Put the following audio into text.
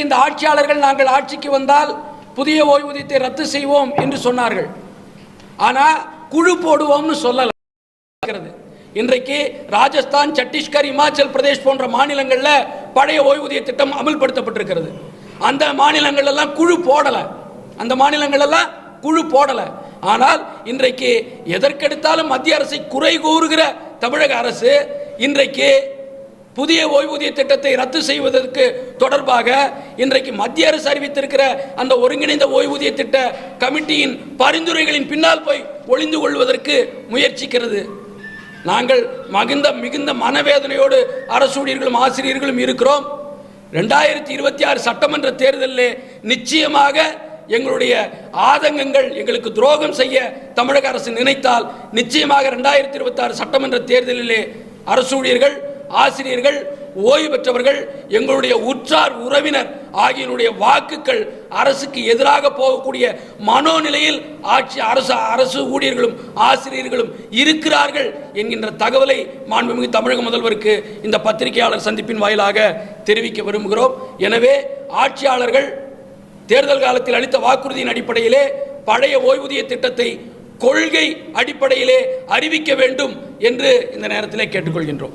இந்த ஆட்சியாளர்கள் நாங்கள் ஆட்சிக்கு வந்தால் புதிய ஓய்வூதியத்தை ரத்து செய்வோம் என்று சொன்னார்கள். ஆனால் குழு போடுவோம்னு சொல்லல. இன்றைக்கு ராஜஸ்தான், சத்தீஸ்கர், இமாச்சல் பிரதேஷ் போன்ற மாநிலங்களில் பழைய ஓய்வூதிய திட்டம் அமல்படுத்தப்பட்டிருக்கிறது. அந்த மாநிலங்கள் எல்லாம் குழு போடல. ஆனால் இன்றைக்கு எதற்கெடுத்தாலும் மத்திய அரசை குறை கூறுகிற தமிழக அரசு இன்றைக்கு புதிய ஓய்வூதிய திட்டத்தை ரத்து செய்வதற்கு தொடர்பாக இன்றைக்கு மத்திய அரசு அறிவித்திருக்கிற அந்த ஒருங்கிணைந்த ஓய்வூதிய திட்ட கமிட்டியின் பரிந்துரைகளின் பின்னால் போய் ஒளிந்து கொள்வதற்கு முயற்சிக்கிறது. நாங்கள் மிகுந்த மனவேதனையோடு அரசு ஊழியர்களும் ஆசிரியர்களும் இருக்கிறோம். 2026 சட்டமன்ற தேர்தலில் நிச்சயமாக எங்களுடைய ஆதங்கங்கள் எங்களுக்கு துரோகம் செய்ய தமிழக அரசு நினைத்தால் நிச்சயமாக 2026 சட்டமன்ற தேர்தலிலே அரசு ஊழியர்கள், ஆசிரியர்கள், ஓய்வு பெற்றவர்கள், எங்களுடைய உற்றார் உறவினர் ஆகியோருடைய வாக்குகள் அரசுக்கு எதிராக போகக்கூடிய மனோநிலையில் அரசு ஊழியர்களும் ஆசிரியர்களும் இருக்கிறார்கள் என்கின்ற தகவலை மாண்புமிகு தமிழக முதல்வருக்கு இந்த பத்திரிகையாளர் சந்திப்பின் வாயிலாக தெரிவிக்க விரும்புகிறோம். எனவே ஆட்சியாளர்கள் தேர்தல் காலத்தில் அளித்த வாக்குறுதியின் அடிப்படையிலே பழைய ஓய்வூதிய திட்டத்தை கொள்கை அடிப்படையிலே அறிவிக்க வேண்டும் என்று இந்த நேரத்திலே கேட்டுக்கொள்கின்றோம்.